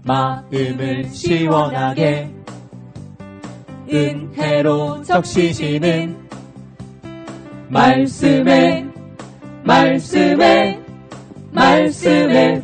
마음을 시원하게 은혜로 적시시는 말씀에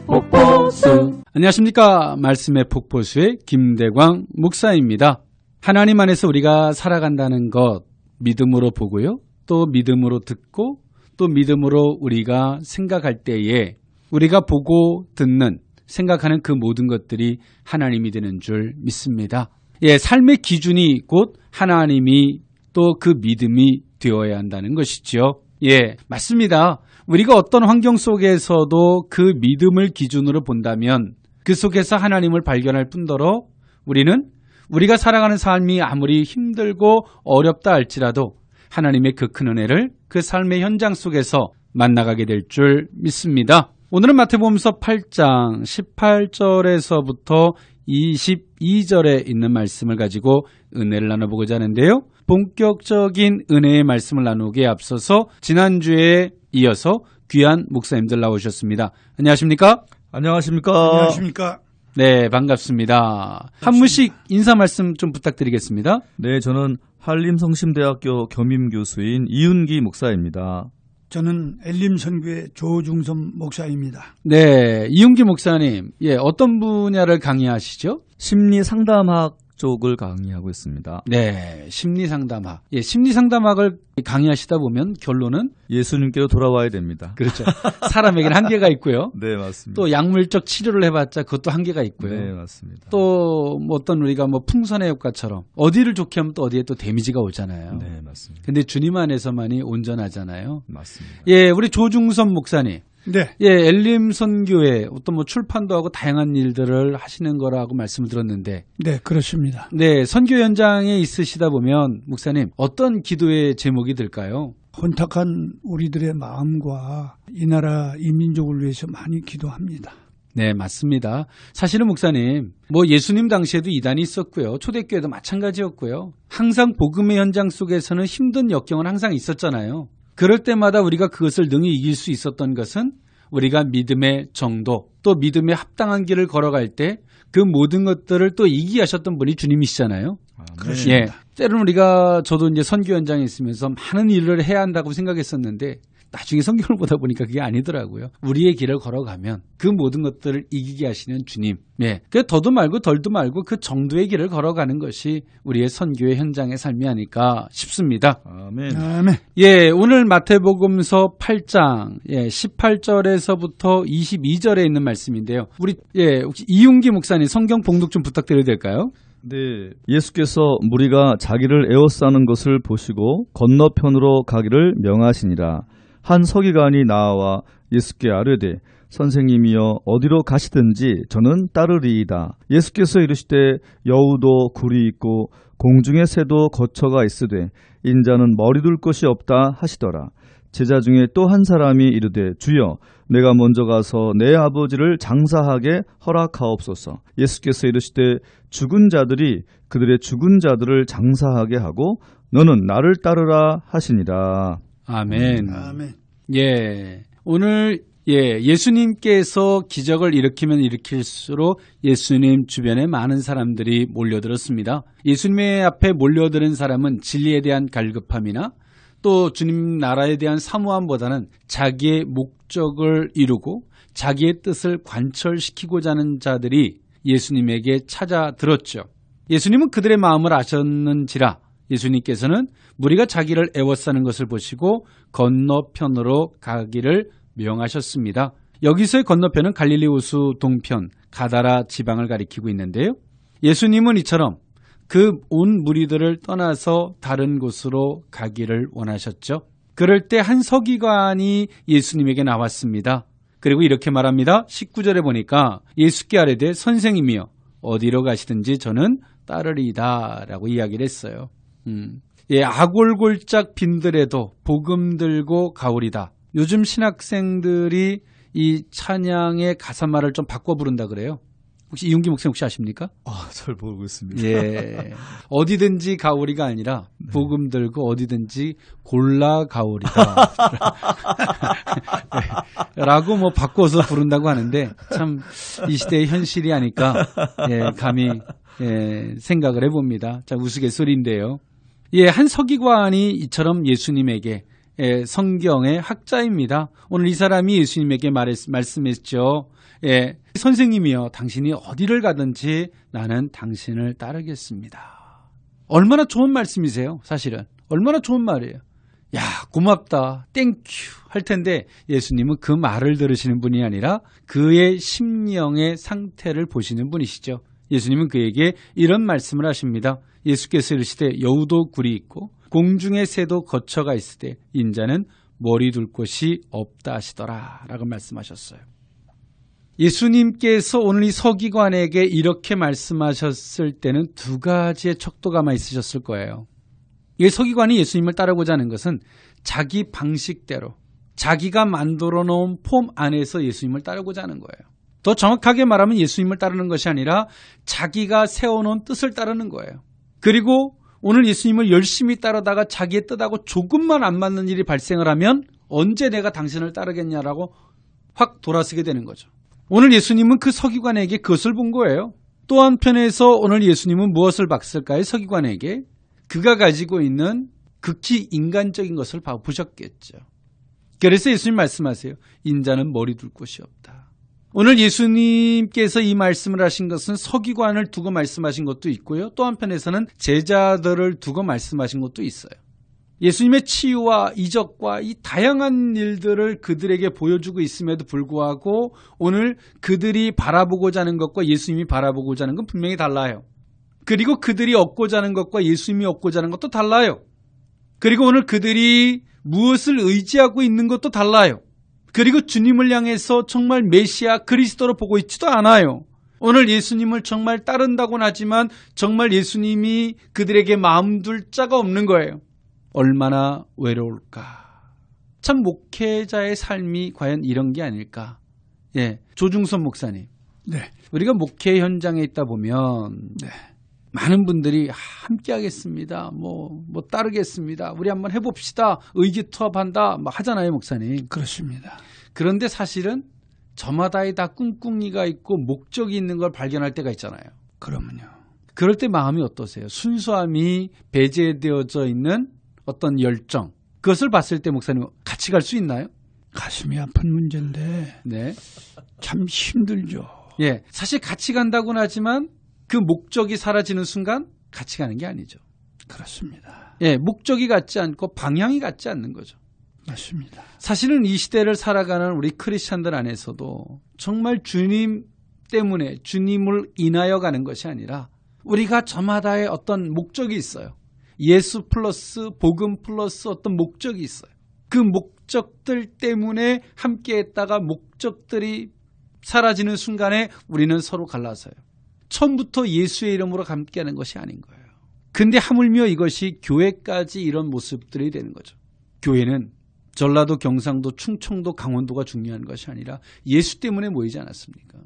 폭포수. 안녕하십니까. 말씀의 폭포수의 김대광 목사입니다. 하나님 안에서 우리가 살아간다는 것 믿음으로 보고요. 또 믿음으로 듣고 또 믿음으로 우리가 생각할 때에 우리가 보고 듣는 생각하는 그 모든 것들이 하나님이 되는 줄 믿습니다. 예, 삶의 기준이 곧 하나님이 또 그 믿음이 되어야 한다는 것이죠. 예, 맞습니다. 우리가 어떤 환경 속에서도 그 믿음을 기준으로 본다면 그 속에서 하나님을 발견할 뿐더러 우리는 우리가 살아가는 삶이 아무리 힘들고 어렵다 할지라도 하나님의 그 큰 은혜를 그 삶의 현장 속에서 만나가게 될 줄 믿습니다. 오늘은 마태복음서 8장 18절에서부터 22절에 있는 말씀을 가지고 은혜를 나눠보고자 하는데요. 본격적인 은혜의 말씀을 나누기에 앞서서 지난주에 이어서 귀한 목사님들 나오셨습니다. 안녕하십니까? 안녕하십니까? 네, 반갑습니다. 한 분씩 인사 말씀 좀 부탁드리겠습니다. 네, 저는 한림성심대학교 겸임교수인 이윤기 목사입니다. 저는 엘림선교회 조중섭 목사입니다. 네, 이윤기 목사님, 예, 어떤 분야를 강의하시죠? 심리상담학 쪽을 강의하고 있습니다. 네, 심리상담학. 예, 심리상담학을 강의하시다 보면 결론은 예수님께로 돌아와야 됩니다. 그렇죠. 사람에게는 한계가 있고요. 네, 맞습니다. 또 약물적 치료를 해봤자 그것도 한계가 있고요. 네, 맞습니다. 또 뭐 어떤 우리가 뭐 풍선의 효과처럼 어디를 좋게 하면 또 어디에 또 데미지가 오잖아요. 네, 맞습니다. 근데 주님 안에서만이 온전하잖아요. 맞습니다. 예, 우리 조중섭 목사님. 네. 예, 엘림선교회 어떤 뭐 출판도 하고 다양한 일들을 하시는 거라고 말씀을 들었는데. 네, 그렇습니다. 네, 선교 현장에 있으시다 보면 목사님 어떤 기도의 제목이 들까요? 혼탁한 우리들의 마음과 이 나라 이 민족을 위해서 많이 기도합니다. 네, 맞습니다. 사실은 목사님, 뭐 예수님 당시에도 이단이 있었고요. 초대교회도 마찬가지였고요. 항상 복음의 현장 속에서는 힘든 역경은 항상 있었잖아요. 그럴 때마다 우리가 그것을 능히 이길 수 있었던 것은 우리가 믿음의 정도, 또 믿음의 합당한 길을 걸어갈 때 그 모든 것들을 또 이기게 하셨던 분이 주님이시잖아요. 그렇습니다. 예, 때로는 우리가 저도 이제 선교 현장에 있으면서 많은 일을 해야 한다고 생각했었는데 나중에 성경을 보다 보니까 그게 아니더라고요. 우리의 길을 걸어가면 그 모든 것들을 이기게 하시는 주님. 예, 그 더도 말고 덜도 말고 그 정도의 길을 걸어가는 것이 우리의 선교의 현장의 삶이 아닐까 싶습니다. 아멘. 아멘. 예, 오늘 마태복음서 8장 18절에서부터 22절에 있는 말씀인데요. 우리 혹시 이윤기 목사님 성경 봉독 좀 부탁드려도 될까요? 네, 예수께서 무리가 자기를 에워싸는 것을 보시고 건너편으로 가기를 명하시니라. 한 서기관이 나와 예수께 아뢰되 선생님이여 어디로 가시든지 저는 따르리이다. 예수께서 이르시되 여우도 굴이 있고 공중의 새도 거처가 있으되 인자는 머리 둘 곳이 없다 하시더라. 제자 중에 또 한 사람이 이르되 주여 내가 먼저 가서 내 아버지를 장사하게 허락하옵소서. 예수께서 이르시되 죽은 자들이 그들의 죽은 자들을 장사하게 하고 너는 나를 따르라 하시니라. 아멘. 아멘. 예. 오늘 예수님께서 기적을 일으키면 일으킬수록 예수님 주변에 많은 사람들이 몰려들었습니다. 예수님의 앞에 몰려드는 사람은 진리에 대한 갈급함이나 또 주님 나라에 대한 사모함보다는 자기의 목적을 이루고 자기의 뜻을 관철시키고자 하는 자들이 예수님에게 찾아들었죠. 예수님은 그들의 마음을 아셨는지라 예수님께서는 무리가 자기를 애워싸는 것을 보시고 건너편으로 가기를 명하셨습니다. 여기서의 건너편은 갈릴리 호수 동편 가다라 지방을 가리키고 있는데요. 예수님은 이처럼 그 온 무리들을 떠나서 다른 곳으로 가기를 원하셨죠. 그럴 때 한 서기관이 예수님에게 나왔습니다. 그리고 이렇게 말합니다. 19절에 보니까 예수께 아뢰되 선생님이여 어디로 가시든지 저는 따르리이다 라고 이야기를 했어요. 아골골짝 빈들에도 복음 들고 가오리다. 요즘 신학생들이 이 찬양의 가사말을 좀 바꿔 부른다 그래요. 혹시 이윤기 목사님 혹시 아십니까? 잘 모르고 있습니다. 예. 어디든지 가오리가 아니라 복음 들고 어디든지 골라 가오리다. 네. 라고 뭐 바꿔서 부른다고 하는데 참 이 시대의 현실이 아닐까 감히 생각을 해봅니다. 자, 우스갯소리인데요. 한 서기관이 이처럼 예수님에게 성경의 학자입니다. 오늘 이 사람이 예수님에게 말씀했죠. 선생님이여, 당신이 어디를 가든지 나는 당신을 따르겠습니다. 얼마나 좋은 말씀이세요, 사실은. 얼마나 좋은 말이에요. 야, 고맙다, 땡큐 할 텐데 예수님은 그 말을 들으시는 분이 아니라 그의 심령의 상태를 보시는 분이시죠. 예수님은 그에게 이런 말씀을 하십니다. 예수께서 이르시되 여우도 굴이 있고 공중의 새도 거처가 있을 때 인자는 머리 둘 곳이 없다 하시더라 라고 말씀하셨어요. 예수님께서 오늘 이 서기관에게 이렇게 말씀하셨을 때는 두 가지의 척도가 아마 있으셨을 거예요. 이 서기관이 예수님을 따르고자 하는 것은 자기 방식대로 자기가 만들어 놓은 폼 안에서 예수님을 따르고자 하는 거예요. 더 정확하게 말하면 예수님을 따르는 것이 아니라 자기가 세워놓은 뜻을 따르는 거예요. 그리고 오늘 예수님을 열심히 따르다가 자기의 뜻하고 조금만 안 맞는 일이 발생을 하면 언제 내가 당신을 따르겠냐라고 확 돌아서게 되는 거죠. 오늘 예수님은 그 서기관에게 그것을 본 거예요. 또 한편에서 오늘 예수님은 무엇을 봤을까요? 서기관에게 그가 가지고 있는 극히 인간적인 것을 보셨겠죠. 그래서 예수님 말씀하세요. 인자는 머리 둘 곳이 없다. 오늘 예수님께서 이 말씀을 하신 것은 서기관을 두고 말씀하신 것도 있고요. 또 한편에서는 제자들을 두고 말씀하신 것도 있어요. 예수님의 치유와 이적과 이 다양한 일들을 그들에게 보여주고 있음에도 불구하고 오늘 그들이 바라보고자 하는 것과 예수님이 바라보고자 하는 건 분명히 달라요. 그리고 그들이 얻고자 하는 것과 예수님이 얻고자 하는 것도 달라요. 그리고 오늘 그들이 무엇을 의지하고 있는 것도 달라요. 그리고 주님을 향해서 정말 메시아 그리스도로 보고 있지도 않아요. 오늘 예수님을 정말 따른다고는 하지만 정말 예수님이 그들에게 마음 둘 자가 없는 거예요. 얼마나 외로울까. 참 목회자의 삶이 과연 이런 게 아닐까. 조중선 목사님. 네. 우리가 목회 현장에 있다 보면 많은 분들이 함께 하겠습니다. 뭐 따르겠습니다. 우리 한번 해봅시다. 의기투합한다. 하잖아요, 목사님. 그렇습니다. 그런데 사실은 저마다의 다 꿍꿍이가 있고 목적이 있는 걸 발견할 때가 있잖아요. 그러면요. 그럴 때 마음이 어떠세요? 순수함이 배제되어져 있는 어떤 열정. 그것을 봤을 때 목사님 같이 갈 수 있나요? 가슴이 아픈 문제인데 네. 참 힘들죠. 사실 같이 간다고는 하지만 그 목적이 사라지는 순간 같이 가는 게 아니죠. 그렇습니다. 목적이 같지 않고 방향이 같지 않는 거죠. 맞습니다. 사실은 이 시대를 살아가는 우리 크리스찬들 안에서도 정말 주님 때문에 주님을 인하여 가는 것이 아니라 우리가 저마다의 어떤 목적이 있어요. 예수 플러스 복음 플러스 어떤 목적이 있어요. 그 목적들 때문에 함께 했다가 목적들이 사라지는 순간에 우리는 서로 갈라서요. 처음부터 예수의 이름으로 함께하는 것이 아닌 거예요. 근데 하물며 이것이 교회까지 이런 모습들이 되는 거죠. 교회는 전라도, 경상도, 충청도, 강원도가 중요한 것이 아니라 예수 때문에 모이지 않았습니까?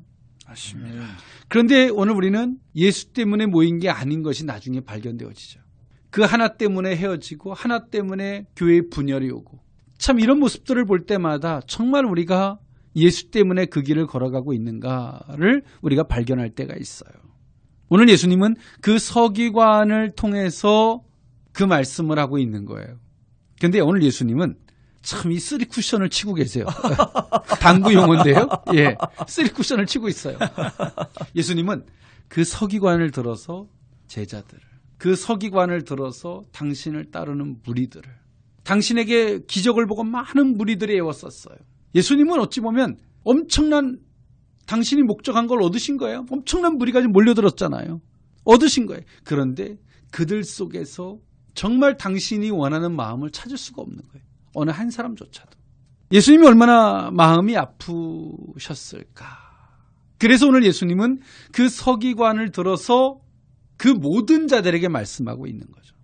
맞습니다. 그런데 오늘 우리는 예수 때문에 모인 게 아닌 것이 나중에 발견되어지죠. 그 하나 때문에 헤어지고 하나 때문에 교회에 분열이 오고 참 이런 모습들을 볼 때마다 정말 우리가 예수 때문에 그 길을 걸어가고 있는가를 우리가 발견할 때가 있어요. 오늘 예수님은 그 서기관을 통해서 그 말씀을 하고 있는 거예요. 그런데 오늘 예수님은 참 이 쓰리 쿠션을 치고 계세요. 당구 용어인데요. 쓰리 쿠션을 치고 있어요. 예수님은 그 서기관을 들어서 제자들을, 그 서기관을 들어서 당신을 따르는 무리들을, 당신에게 기적을 보고 많은 무리들이 애웠었어요. 예수님은 어찌 보면 엄청난 당신이 목적한 걸 얻으신 거예요. 엄청난 무리가 몰려들었잖아요. 얻으신 거예요. 그런데 그들 속에서 정말 당신이 원하는 마음을 찾을 수가 없는 거예요. 어느 한 사람조차도. 예수님이 얼마나 마음이 아프셨을까. 그래서 오늘 예수님은 그 서기관을 들어서 그 모든 자들에게 말씀하고 있는 거죠.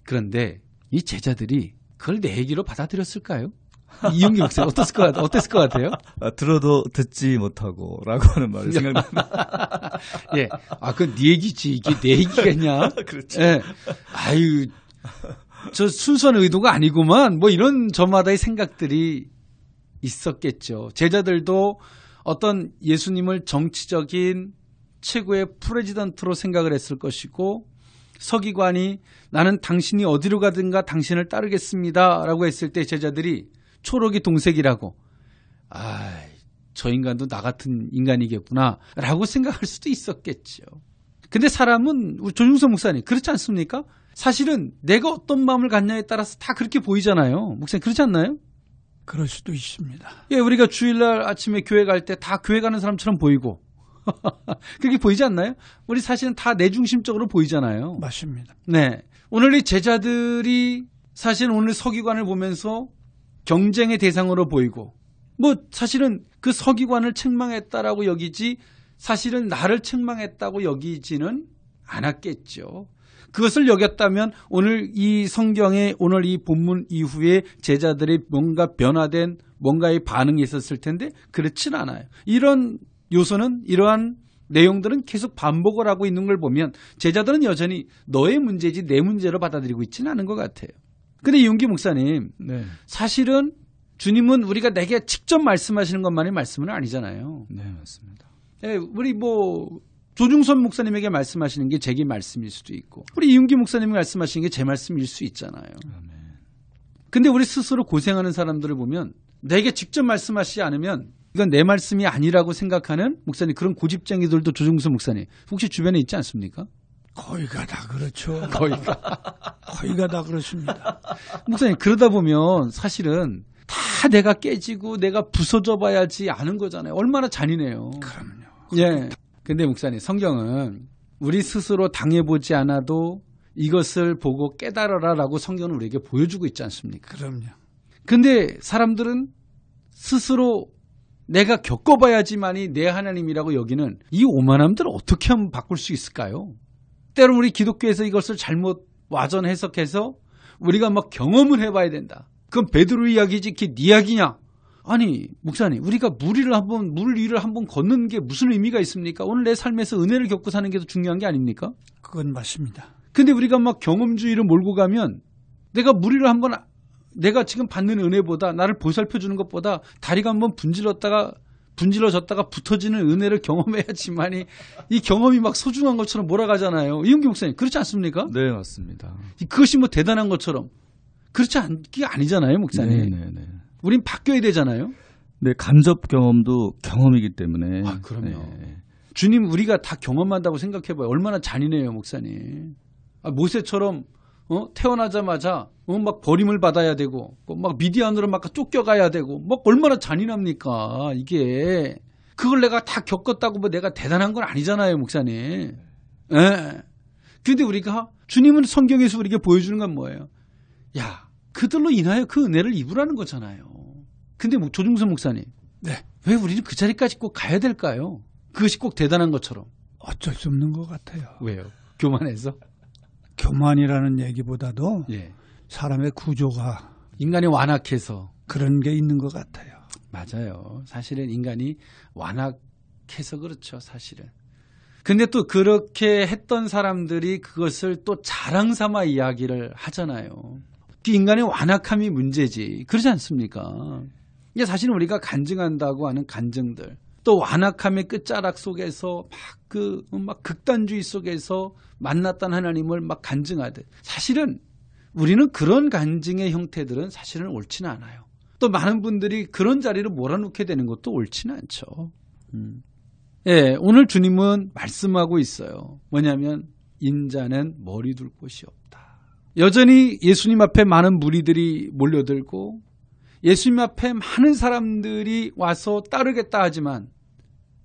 그런데 이 제자들이 그걸 내 얘기로 받아들였을까요? 이용기 목사님 어땠을 것 같아요? 들어도 듣지 못하고 라고 하는 말이 생각납니다. 그건 네 얘기지. 이게 내 얘기겠냐? 그렇죠. 저 순수한 의도가 아니구만. 뭐 이런 저마다의 생각들이 있었겠죠. 제자들도 어떤 예수님을 정치적인 최고의 프레지던트로 생각을 했을 것이고 서기관이 나는 당신이 어디로 가든가 당신을 따르겠습니다 라고 했을 때 제자들이 초록이 동색이라고 저 인간도 나 같은 인간이겠구나 라고 생각할 수도 있었겠죠. 근데 사람은 조중선 목사님 그렇지 않습니까? 사실은 내가 어떤 마음을 갖냐에 따라서 다 그렇게 보이잖아요. 목사님 그렇지 않나요? 그럴 수도 있습니다. 예, 우리가 주일날 아침에 교회 갈 때 다 교회 가는 사람처럼 보이고 그렇게 보이지 않나요? 우리 사실은 다 내중심적으로 보이잖아요. 맞습니다. 네, 오늘 이 제자들이 사실 오늘 서기관을 보면서 경쟁의 대상으로 보이고 뭐 사실은 그 서기관을 책망했다라고 여기지 사실은 나를 책망했다고 여기지는 않았겠죠. 그것을 여겼다면 오늘 이 성경의 오늘 이 본문 이후에 제자들이 뭔가 변화된 뭔가의 반응이 있었을 텐데 그렇진 않아요. 이런 요소는 이러한 내용들은 계속 반복을 하고 있는 걸 보면 제자들은 여전히 너의 문제지 내 문제로 받아들이고 있지는 않은 것 같아요. 근데 이용기 목사님 네. 사실은 주님은 우리가 내게 직접 말씀하시는 것만이 말씀은 아니잖아요. 네, 맞습니다. 예, 우리 조중선 목사님에게 말씀하시는 게 제게 말씀일 수도 있고 우리 이용기 목사님이 말씀하시는 게 제 말씀일 수 있잖아요. 근데 우리 스스로 고생하는 사람들을 보면 내게 직접 말씀하시지 않으면 이건 내 말씀이 아니라고 생각하는 목사님 그런 고집쟁이들도 조중선 목사님 혹시 주변에 있지 않습니까? 거의가 다 그렇죠. 거의가 다 그렇습니다. 목사님 그러다 보면 사실은 다 내가 깨지고 내가 부서져 봐야지 아는 거잖아요. 얼마나 잔인해요. 그럼요. 예. 근데 목사님 성경은 우리 스스로 당해보지 않아도 이것을 보고 깨달아라라고 성경은 우리에게 보여주고 있지 않습니까? 그럼요. 근데 사람들은 스스로 내가 겪어봐야지만이 내 하나님이라고 여기는 이 오만함들을 어떻게 하면 바꿀 수 있을까요? 때로는 우리 기독교에서 이것을 잘못 와전 해석해서 우리가 막 경험을 해봐야 된다. 그건 베드로 이야기지 그게 네 이야기냐? 아니 목사님 우리가 물 위를 한번 걷는 게 무슨 의미가 있습니까? 오늘 내 삶에서 은혜를 겪고 사는 게 더 중요한 게 아닙니까? 그건 맞습니다. 근데 우리가 막 경험주의를 몰고 가면 내가 물 위를 한번 내가 지금 받는 은혜보다 나를 보살펴 주는 것보다 다리가 한번 분질러졌다가 붙어지는 은혜를 경험해야지만이 이 경험이 막 소중한 것처럼 몰아가잖아요. 이용기 목사님 그렇지 않습니까? 네, 맞습니다. 그것이 뭐 대단한 것처럼 그렇지 않게 아니잖아요, 목사님. 네. 우린 바뀌어야 되잖아요. 네, 간접 경험도 경험이기 때문에. 아, 그럼요. 네. 주님 우리가 다 경험한다고 생각해봐요. 얼마나 잔인해요, 목사님. 모세처럼 태어나자마자 막 버림을 받아야 되고 막 미디안으로 막 쫓겨가야 되고 막 얼마나 잔인합니까 이게. 그걸 내가 다 겪었다고 뭐 내가 대단한 건 아니잖아요, 목사님. 예. 근데 우리가 주님은 성경에서 우리에게 보여주는 건 뭐예요? 야, 그들로 인하여 그 은혜를 입으라는 거잖아요. 근데 조중선 목사님, 네. 왜 우리는 그 자리까지 꼭 가야 될까요? 그것이 꼭 대단한 것처럼. 어쩔 수 없는 것 같아요. 왜요? 교만해서? 교만이라는 얘기보다도 예. 사람의 구조가 인간이 완악해서. 그런 게 있는 것 같아요. 맞아요. 사실은 인간이 완악해서 그렇죠, 사실은. 근데 또 그렇게 했던 사람들이 그것을 또 자랑 삼아 이야기를 하잖아요. 그 인간의 완악함이 문제지. 그러지 않습니까? 이게 사실 우리가 간증한다고 하는 간증들. 또 완악함의 끝자락 속에서 막 극단주의 속에서 만났던 하나님을 막 간증하듯. 사실은 우리는 그런 간증의 형태들은 사실은 옳지는 않아요. 또 많은 분들이 그런 자리를 몰아넣게 되는 것도 옳지는 않죠. 예, 오늘 주님은 말씀하고 있어요. 뭐냐면 인자는 머리 둘 곳이 없다. 여전히 예수님 앞에 많은 무리들이 몰려들고 예수님 앞에 많은 사람들이 와서 따르겠다 하지만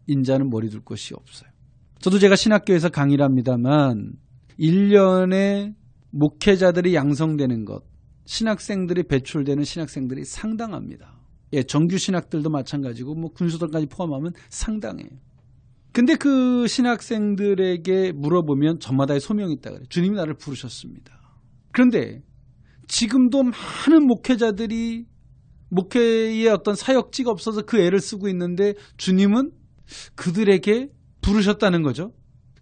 인자는 머리 둘 곳이 없어요. 저도 제가 신학교에서 강의를 합니다만 1년에 목회자들이 양성되는 것, 신학생들이 배출되는 신학생들이 상당합니다. 예, 정규 신학들도 마찬가지고 뭐 군수들까지 포함하면 상당해요. 근데 그 신학생들에게 물어보면 저마다의 소명이 있다 그래요. 주님이 나를 부르셨습니다. 그런데 지금도 많은 목회자들이 목회의 어떤 사역지가 없어서 그 애를 쓰고 있는데 주님은 그들에게 부르셨다는 거죠.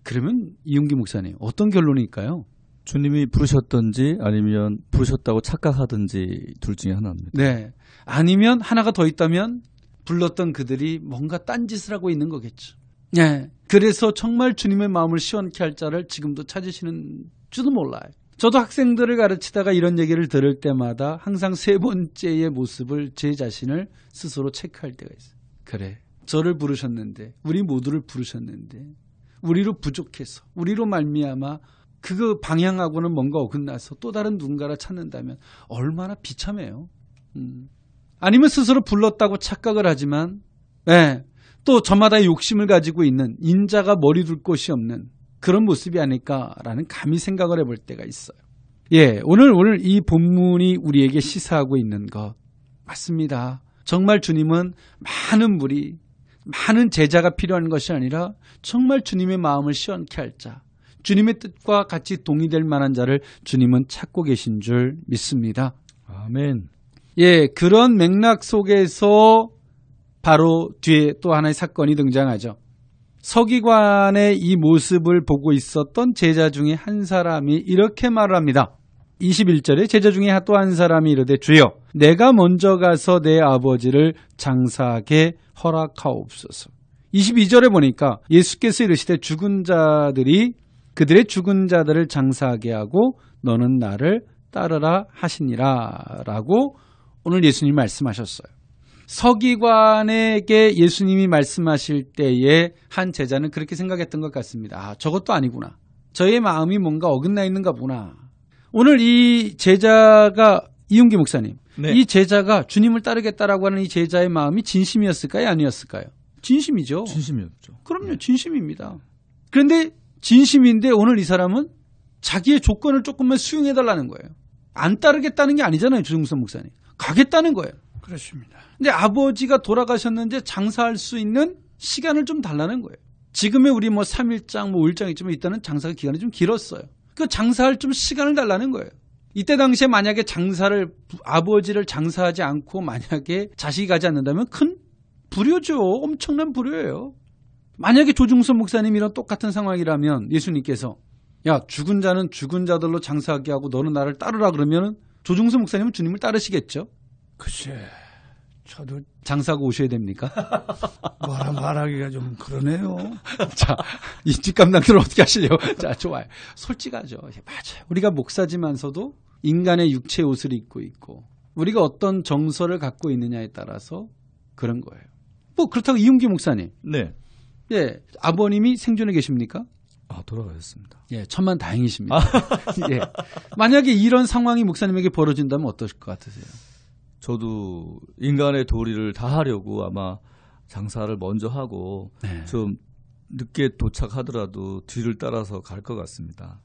그러면 이용기 목사님 어떤 결론일까요? 주님이 부르셨든지 아니면 부르셨다고 착각하든지 둘 중에 하나입니다. 네. 아니면 하나가 더 있다면 불렀던 그들이 뭔가 딴짓을 하고 있는 거겠죠. 네. 그래서 정말 주님의 마음을 시원케 할 자를 지금도 찾으시는지도 몰라요. 저도 학생들을 가르치다가 이런 얘기를 들을 때마다 항상 세 번째의 모습을 제 자신을 스스로 체크할 때가 있어요. 그래. 저를 부르셨는데, 우리 모두를 부르셨는데, 우리로 부족해서, 우리로 말미암아 그 방향하고는 뭔가 어긋나서 또 다른 누군가를 찾는다면 얼마나 비참해요. 아니면 스스로 불렀다고 착각을 하지만 또 저마다의 욕심을 가지고 있는 인자가 머리 둘 곳이 없는 그런 모습이 아닐까라는 감히 생각을 해볼 때가 있어요. 오늘 이 본문이 우리에게 시사하고 있는 것 맞습니다. 정말 주님은 많은 무리, 많은 제자가 필요한 것이 아니라 정말 주님의 마음을 시원케 할 자, 주님의 뜻과 같이 동의될 만한 자를 주님은 찾고 계신 줄 믿습니다. 아멘. 그런 맥락 속에서 바로 뒤에 또 하나의 사건이 등장하죠. 서기관의 이 모습을 보고 있었던 제자 중에 한 사람이 이렇게 말을 합니다. 21절에 제자 중에 또 한 사람이 이르되 주여 내가 먼저 가서 내 아버지를 장사하게 허락하옵소서. 22절에 보니까 예수께서 이르시되 죽은 자들이 그들의 죽은 자들을 장사하게 하고 너는 나를 따르라 하시니라 라고 오늘 예수님이 말씀하셨어요. 서기관에게 예수님이 말씀하실 때에 한 제자는 그렇게 생각했던 것 같습니다. 저것도 아니구나. 저의 마음이 뭔가 어긋나 있는가 보나. 오늘 이 제자가 이용기 목사님, 이 제자가 주님을 따르겠다라고 하는 이 제자의 마음이 진심이었을까요? 아니었을까요? 진심이죠. 진심이었죠. 그럼요. 진심입니다. 그런데 진심인데 오늘 이 사람은 자기의 조건을 조금만 수용해달라는 거예요. 안 따르겠다는 게 아니잖아요. 주중선 목사님. 가겠다는 거예요. 그렇습니다. 근데 아버지가 돌아가셨는데 장사할 수 있는 시간을 좀 달라는 거예요. 지금의 우리 3일장, 5일장 있지만 이때는 장사가 기간이 좀 길었어요. 그 장사할 좀 시간을 달라는 거예요. 이때 당시에 만약에 아버지를 장사하지 않고 만약에 자식이 가지 않는다면 큰 불효죠. 엄청난 불효예요. 만약에 조중선 목사님이랑 똑같은 상황이라면 예수님께서 야, 죽은 자는 죽은 자들로 장사하게 하고 너는 나를 따르라 그러면 조중선 목사님은 주님을 따르시겠죠? 글쎄, 저도 장사하고 오셔야 됩니까? 뭐라 말하기가 좀 그러네요. 자, 이 뒷감당들은 어떻게 하시려고? 자, 좋아요. 솔직하죠. 맞아요. 우리가 목사지만서도 인간의 육체 옷을 입고 있고 우리가 어떤 정서를 갖고 있느냐에 따라서 그런 거예요. 그렇다고 이용기 목사님. 네. 아버님이 생존해 계십니까? 돌아가셨습니다. 천만 다행이십니다. 만약에 이런 상황이 목사님에게 벌어진다면 어떠실 것 같으세요? 저도 인간의 도리를 다 하려고 아마 장사를 먼저 하고 좀 늦게 도착하더라도 뒤를 따라서 갈 것 같습니다.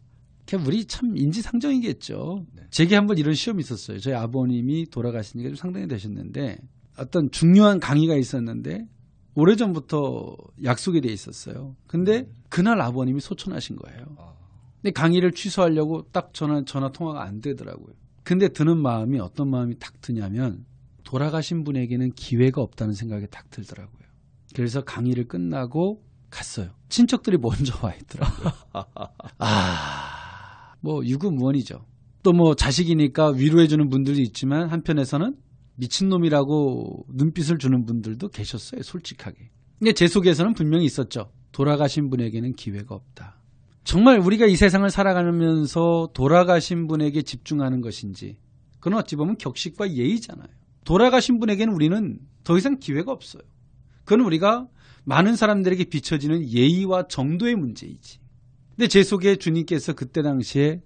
우리 참 인지상정이겠죠. 제게 한번 이런 시험이 있었어요. 저희 아버님이 돌아가신 지가 좀 상당히 되셨는데 어떤 중요한 강의가 있었는데 오래전부터 약속이 돼 있었어요. 근데 그날 아버님이 소천하신 거예요. 근데 강의를 취소하려고 딱 전화 통화가 안 되더라고요. 근데 드는 마음이 어떤 마음이 딱 드냐면 돌아가신 분에게는 기회가 없다는 생각이 딱 들더라고요. 그래서 강의를 끝나고 갔어요. 친척들이 먼저 와 있더라고요. 유구무원이죠. 또 자식이니까 위로해주는 분들도 있지만 한편에서는 미친놈이라고 눈빛을 주는 분들도 계셨어요. 솔직하게. 근데 제 속에서는 분명히 있었죠. 돌아가신 분에게는 기회가 없다. 정말 우리가 이 세상을 살아가면서 돌아가신 분에게 집중하는 것인지 그건 어찌 보면 격식과 예의잖아요. 돌아가신 분에게는 우리는 더 이상 기회가 없어요. 그건 우리가 많은 사람들에게 비춰지는 예의와 정도의 문제이지. 근데 제 속에 주님께서 그때 당시에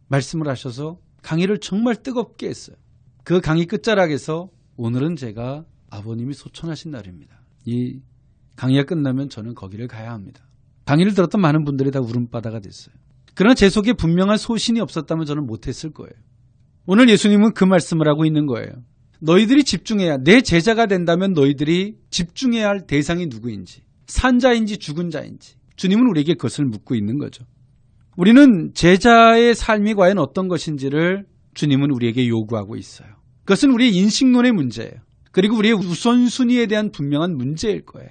말씀을 하셔서 강의를 정말 뜨겁게 했어요. 그 강의 끝자락에서 오늘은 제가 아버님이 소천하신 날입니다. 이 강의가 끝나면 저는 거기를 가야 합니다. 강의를 들었던 많은 분들이 다 울음바다가 됐어요. 그러나 제 속에 분명한 소신이 없었다면 저는 못했을 거예요. 오늘 예수님은 그 말씀을 하고 있는 거예요. 너희들이 집중해야, 내 제자가 된다면 너희들이 집중해야 할 대상이 누구인지, 산 자인지 죽은 자인지 주님은 우리에게 그것을 묻고 있는 거죠. 우리는 제자의 삶이 과연 어떤 것인지를 주님은 우리에게 요구하고 있어요. 그것은 우리의 인식론의 문제예요. 그리고 우리의 우선순위에 대한 분명한 문제일 거예요.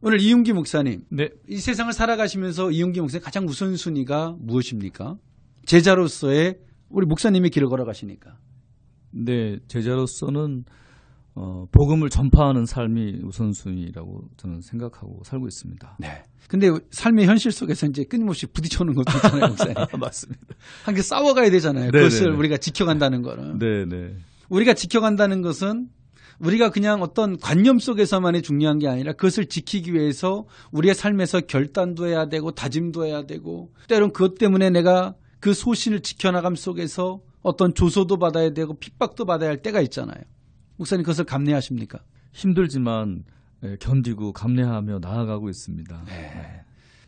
오늘 이용기 목사님, 이 세상을 살아가시면서 이용기 목사님 가장 우선순위가 무엇입니까? 제자로서의 우리 목사님이 길을 걸어가시니까. 네, 제자로서는 복음을 전파하는 삶이 우선순위라고 저는 생각하고 살고 있습니다. 네. 근데 삶의 현실 속에서 이제 끊임없이 부딪혀오는 것도 있잖아요, 목사님. 맞습니다. 함께 싸워가야 되잖아요. 네네네. 그것을 우리가 지켜간다는 거는. 네. 우리가 지켜간다는 것은 우리가 그냥 어떤 관념 속에서만이 중요한 게 아니라 그것을 지키기 위해서 우리의 삶에서 결단도 해야 되고 다짐도 해야 되고 때론 그것 때문에 내가 그 소신을 지켜나감 속에서 어떤 조소도 받아야 되고 핍박도 받아야 할 때가 있잖아요. 목사님 그것을 감내하십니까? 힘들지만 견디고 감내하며 나아가고 있습니다. 네.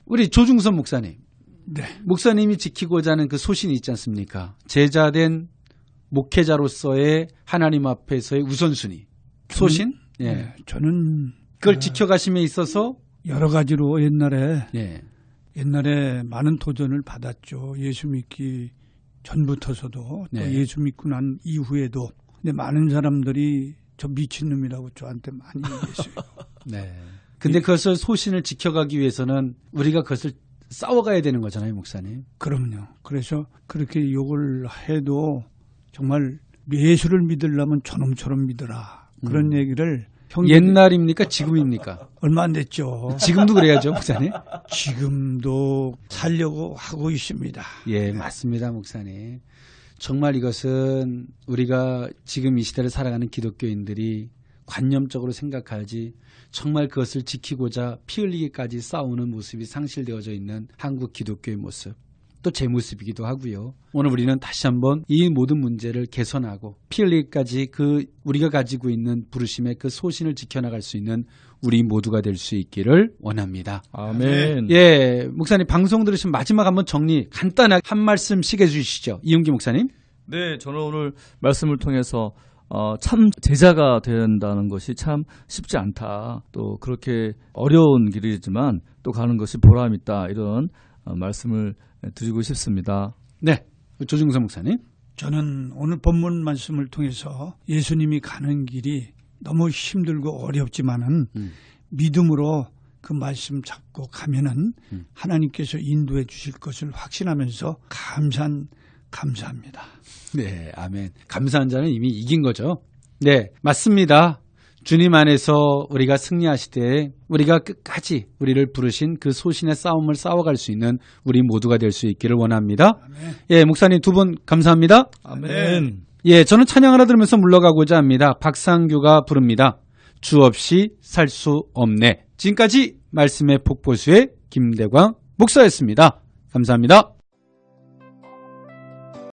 우리 조중선 목사님. 네. 목사님이 지키고자 하는 그 소신이 있지 않습니까? 제자된 목회자로서의 하나님 앞에서의 우선순위. 소신? 예. 네, 저는 그걸 지켜가심에 있어서 여러 가지로 예. 옛날에 많은 도전을 받았죠. 예수 믿기 전부터서도 네. 또 예수 믿고 난 이후에도. 근데 많은 사람들이 저 미친놈이라고 저한테 많이 얘기했어요. 네. 근데 그것을 소신을 지켜가기 위해서는 우리가 그것을 싸워가야 되는 거잖아요, 목사님. 그럼요. 그래서 그렇게 욕을 해도 정말 예수를 믿으려면 저놈처럼 믿어라. 그런 얘기를 옛날입니까? 지금입니까? 얼마 안 됐죠. 지금도 그래야죠, 목사님. 지금도 살려고 하고 있습니다. 예, 맞습니다, 목사님. 정말 이것은 우리가 지금 이 시대를 살아가는 기독교인들이 관념적으로 생각하지 정말 그것을 지키고자 피 흘리기까지 싸우는 모습이 상실되어져 있는 한국 기독교의 모습. 또 제 모습이기도 하고요. 오늘 우리는 다시 한번 이 모든 문제를 개선하고 피 흘리기까지 그 우리가 가지고 있는 부르심의 그 소신을 지켜나갈 수 있는 우리 모두가 될 수 있기를 원합니다. 아멘. 예, 목사님 방송 들으신 마지막 한번 정리 간단하게 한 말씀씩 해주시죠. 이용기 목사님. 네, 저는 오늘 말씀을 통해서 참 제자가 된다는 것이 참 쉽지 않다. 또 그렇게 어려운 길이지만 또 가는 것이 보람 있다. 이런 말씀을 드리고 싶습니다. 네, 조중선 목사님. 저는 오늘 본문 말씀을 통해서 예수님이 가는 길이 너무 힘들고 어렵지만은 믿음으로 그 말씀 잡고 가면은 하나님께서 인도해 주실 것을 확신하면서 감사합니다. 네, 아멘. 감사한 자는 이미 이긴 거죠. 네, 맞습니다. 주님 안에서 우리가 승리하시되 우리가 끝까지 우리를 부르신 그 소신의 싸움을 싸워갈 수 있는 우리 모두가 될 수 있기를 원합니다. 아멘. 예, 목사님 두 분 감사합니다. 아멘. 예, 저는 찬양 하나 들으면서 물러가고자 합니다. 박상규가 부릅니다. 주 없이 살 수 없네. 지금까지 말씀의 폭포수의 김대광 목사였습니다. 감사합니다.